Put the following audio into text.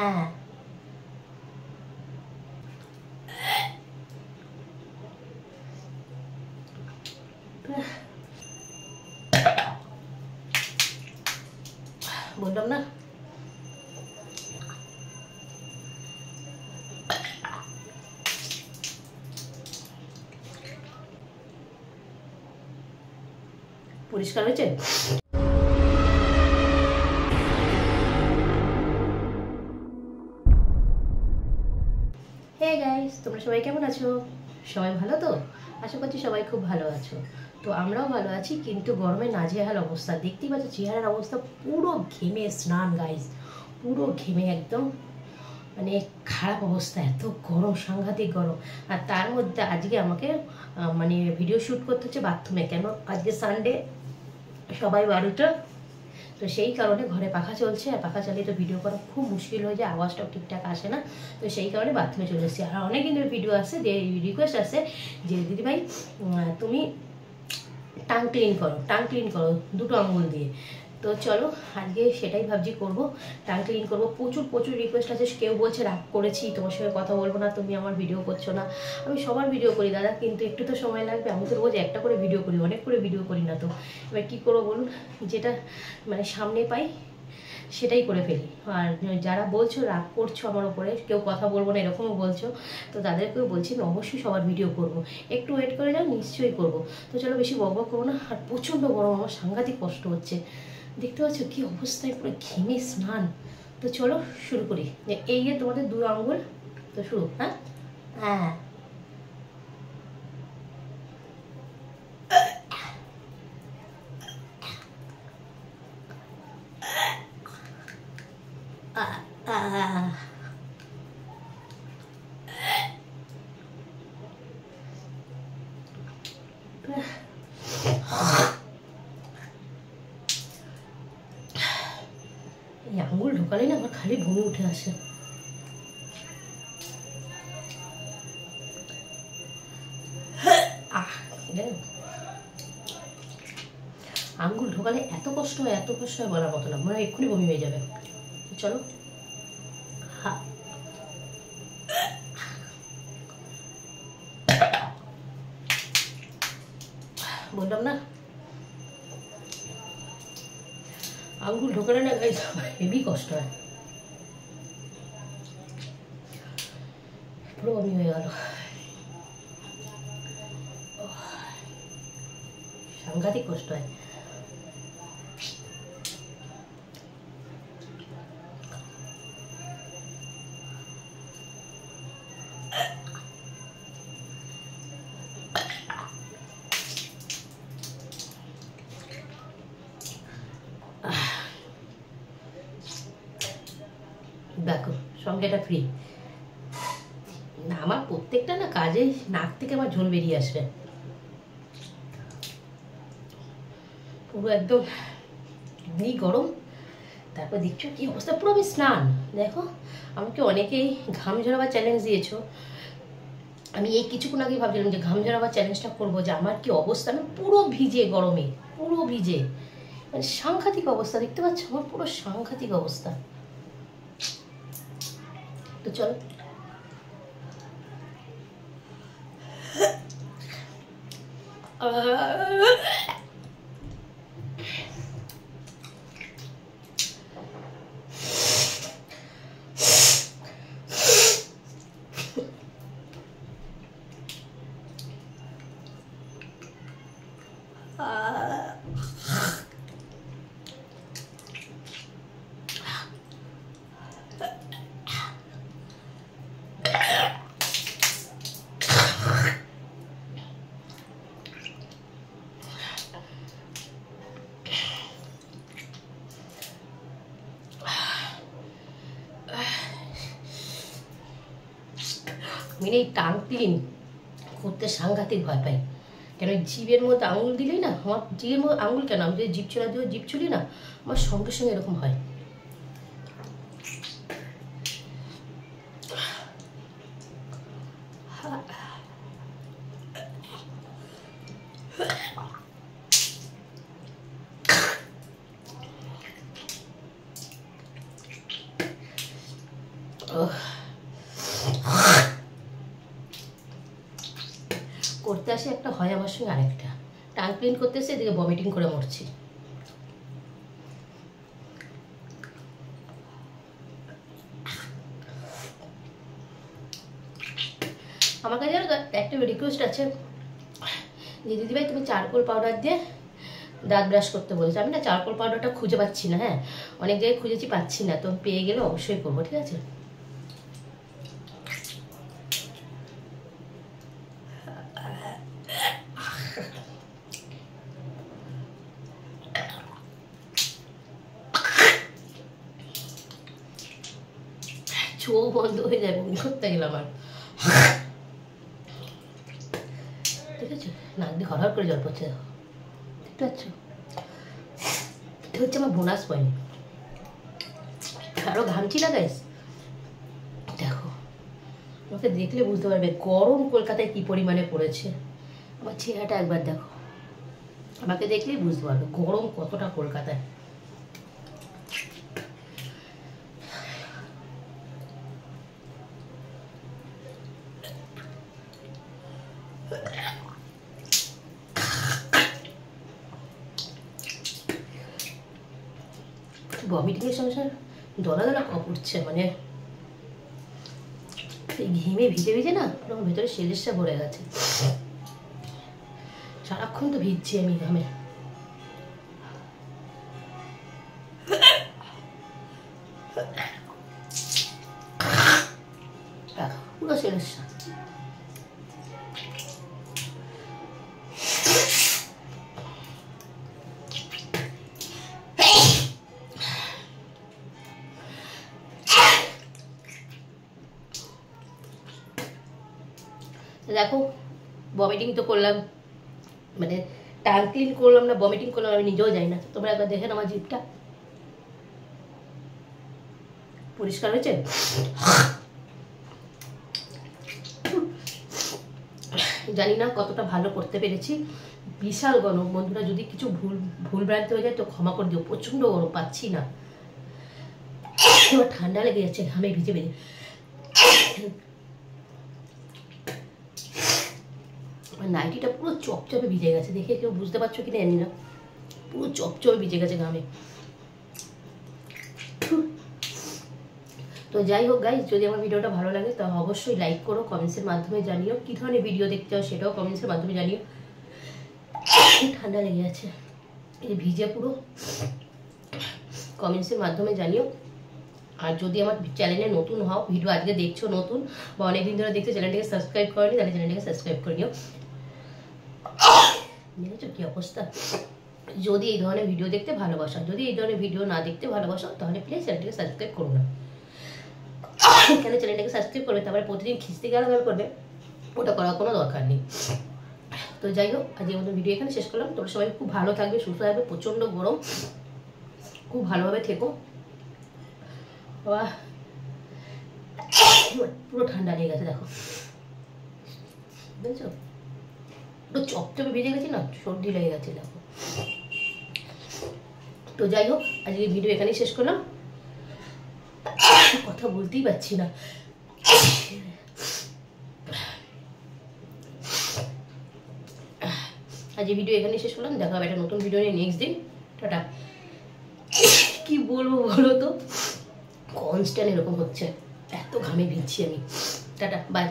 হ্যাঁ বললাম না পরিষ্কার হয়েছে। হে গাইস, তোমরা সবাই কেমন আছো? সবাই ভালো তো? আশা করছি সবাই খুব ভালো আছো। তো আমরাও ভালো আছি, কিন্তু গরমে নাজেহাল অবস্থা। দেখতেই পাচ্ছ চেহারার অবস্থা, পুরো ঘেমে স্নান গাইস, পুরো ঘেমে একদম মানে খারাপ অবস্থা। এত গরম, সাংঘাতিক গরম। আর তার মধ্যে আজকে আমাকে মানে ভিডিও শ্যুট করতে হচ্ছে বাথরুমে। কেন? আজকে সানডে, সবাই বাড়িতে, তো সেই কারণে ঘরে পাখা চলছে, আর পাখা চালিয়ে তো ভিডিও করা খুব মুশকিল হয়ে যায়, আওয়াজটাও ঠিকঠাক আসে না। তো সেই কারণে বাথরুমে চলে এসেছি। আর অনেক দিনের ভিডিও আসে, যে রিকোয়েস্ট আসে যে দিদিভাই তুমি টাং ক্লিন করো 2টো আঙুল দিয়ে। তো চলো আজকে সেটাই ভাবছি করবো, টাং ক্লিন করবো। প্রচুর প্রচুর রিকোয়েস্ট আছে, কেউ বলছে রাগ করেছি, তোমার সঙ্গে কথা বলবো না, তুমি আমার ভিডিও করছো না। আমি সবার ভিডিও করি দাদা, কিন্তু একটু তো সময় লাগবে। আমি তো রোজ একটা করে ভিডিও করি, অনেক করে ভিডিও করি না। তো এবার কী করবো বলুন, যেটা মানে সামনে পাই সেটাই করে ফেলি। আর যারা বলছো রাগ করছো আমার ওপরে, কেউ কথা বলবো না এরকমও বলছো, তো তাদেরকেও বলছি আমি অবশ্যই সবার ভিডিও করব, একটু ওয়েট করে যাও, নিশ্চয়ই করব। তো চলো বেশি বকবক করবো না। আর প্রচণ্ড গরম, আমার সাংঘাতিক কষ্ট হচ্ছে, দেখতে পাচ্ছ কি অবস্থায়, পুরো ঘেমে স্নান। তো চলো শুরু করি। এই যে তোমাদের 2 আঙ্গুল, তো শুরু। হ্যাঁ হ্যাঁ এই আঙুল ঢোকালে না আমার খালি বমি উঠে আসে। আঙ্গুল ঢোকালে এত কষ্ট হয়, এত কষ্ট হয় বলার মতো না, মনে হয় এক্ষুনি বমি হয়ে যাবে। চলো বললাম না আঙ্গুল ঢোকালে না গাইস হেভি কষ্ট হয়, পুরো বমি হয়ে গেল, সাংঘাতিক কষ্ট হয়। দেখো সঙ্গে এটা ফ্রি না, আমার প্রত্যেকটা না কাজে নাক থেকে আমার ঝোল বেরিয়ে আসবে, পুরো একদম এমনি গরম। তারপর দেখছো কি অবস্থা, পুরো আমি স্নান। দেখো আমাকে অনেকেই ঘাম ঝরাবার চ্যালেঞ্জ দিয়েছো, আমি এই কিছুক্ষণ আগে ভাবছিলাম যে ঘাম ঝরাবার চ্যালেঞ্জটা করবো, যে আমার কি অবস্থা, আমি পুরো ভিজে গরমে, পুরো ভিজে, মানে সাংঘাতিক অবস্থা। দেখতে পাচ্ছ আমার পুরো সাংঘাতিক অবস্থা। তো চলো আমি এই টাং ক্লিন করতে সাংঘাতিক ভয় পাই। কেন জিভের মধ্যে আঙুল দিলেই না, আমার জিভের মধ্যে আঙুল কেন, আমি যদি জিভ ছোলা দিয়ে জিভ ছুলি না, আমার সঙ্গে সঙ্গে এরকম হয়। করতে আসে একটা, হয় আমার সঙ্গে আরেকটা। টাং ক্লিন করতে এসে এদিকে ভমিটিং করে মরছি। আমার কাছে একটা রিকোয়েস্ট আছে যে দিদিভাই তুমি চারকোল পাউডার দিয়ে দাঁত ব্রাশ করতে বলেছো। আমি না চারকোল পাউডারটা খুঁজে পাচ্ছি না। হ্যাঁ, অনেক জায়গায় খুঁজেছি, পাচ্ছি না। তো পেয়ে গেলে অবশ্যই করবো, ঠিক আছে? চোখ বন্ধ হয়ে যাবে বমি করতে গেলে আমার, ঠিক আছে? নাক দিয়ে হরহর করে জল পড়ছে, দেখো, দেখতে পাচ্ছ? এটা হচ্ছে আমার বোনাস পয়েন্ট। আরো ঘামছি না গাইস, দেখো, আমাকে দেখলে বুঝতে পারবে গরম কলকাতায় কি পরিমাণে পড়েছে। আমার চেহারাটা একবার দেখো, আমাকে দেখলেই বুঝতে পারবে গরম কতটা কলকাতায়। ভমিটিংয়ের সঙ্গে সঙ্গে দলা দলা কপ উঠছে, মানে ঘেমে ভিজে ভিজে না আমার ভেতরে শিরশা ভরে গেছে। সারাক্ষণ তো ভিজছি আমি ঘামে। পুরো শিরশা। দেখো, ভমিটিং তো করলাম, মানে টাং ক্লিন করলাম না ভমিটিং করলাম আমি নিজেও যাই না। তোমরা একবার দেখেন আমার জিভটা পরিষ্কার হয়েছে। জানি না কতটা ভালো করতে পেরেছি। বিশাল গরম বন্ধুরা, যদি কিছু ভুল ভ্রান্তি হয়ে যায় তো ক্ষমা করে দিও। প্রচন্ড গরম, পাচ্ছি না, ঠান্ডা লেগে যাচ্ছে ঘামে ভিজে ভিজে। নাইটিটা পুরো চপচপে ভিজে গেছে, দেখে কেউ বুঝতে পারছো কিনা জানি না, পুরো চপচপে ভিজে গেছে ঘামে। তো যাই হোক গাইস, যদি আমার ভিডিওটা ভালো লাগে তো অবশ্যই লাইক করো, কমেন্টসের মাধ্যমে জানিও কী ধরনের ভিডিও দেখতে হয়, সেটাও কমেন্টসের মাধ্যমে জানিও। ঠান্ডা লেগে আছে, এই ভিজে পুরো, কমেন্টসের মাধ্যমে জানিও। আর যদি আমার চ্যানেলে নতুন হও, ভিডিও আজকে দেখছো নতুন বা অনেকদিন ধরে দেখছো, চ্যানেলটিকে সাবস্ক্রাইব করেনি, তাহলে চ্যানেলটিকে সাবস্ক্রাইব করে নিও। দেখেছো কি অবস্থা? যদি এই ধরনের ভিডিও দেখতে ভালোবাসো, যদি এই ধরনের ভিডিও না দেখতে ভালোবাসো তাহলে প্লিজ চ্যানেলটিকে সাবস্ক্রাইব করো না। কেন চ্যানেলটাকে সাবস্ক্রাইব করবে, তারপরে প্রতিদিন খিস্তি গালাগাল করবে, ওটা করার কোনো দরকার নেই। তো যাই হোক, আজকের মতো ভিডিও এখানে শেষ করলাম। তোমরা সবাই খুব ভালো থাকবে, সুস্থ থাকবে, প্রচণ্ড গরম, খুব ভালোভাবে থেকো। পুরো ঠান্ডা লেগে গেছে, দেখো, বুঝেছো? পুরো চপচপে ভিজে গেছি না, সর্দি লেগে গেছে, দেখো। তো যাই হোক, আজকে ভিডিও এখানেই শেষ করলাম। কথা বলতেই পারছি না। আজ এই ভিডিও এখানেই শেষ করলাম। দেখা হবে একটা নতুন ভিডিও নিয়ে নেক্সট দিন। টাটা। কি বলবো বলো তো, কনস্ট্যান্ট এরকম হচ্ছে, এত ঘামে ভিজছি আমি। Tata, by.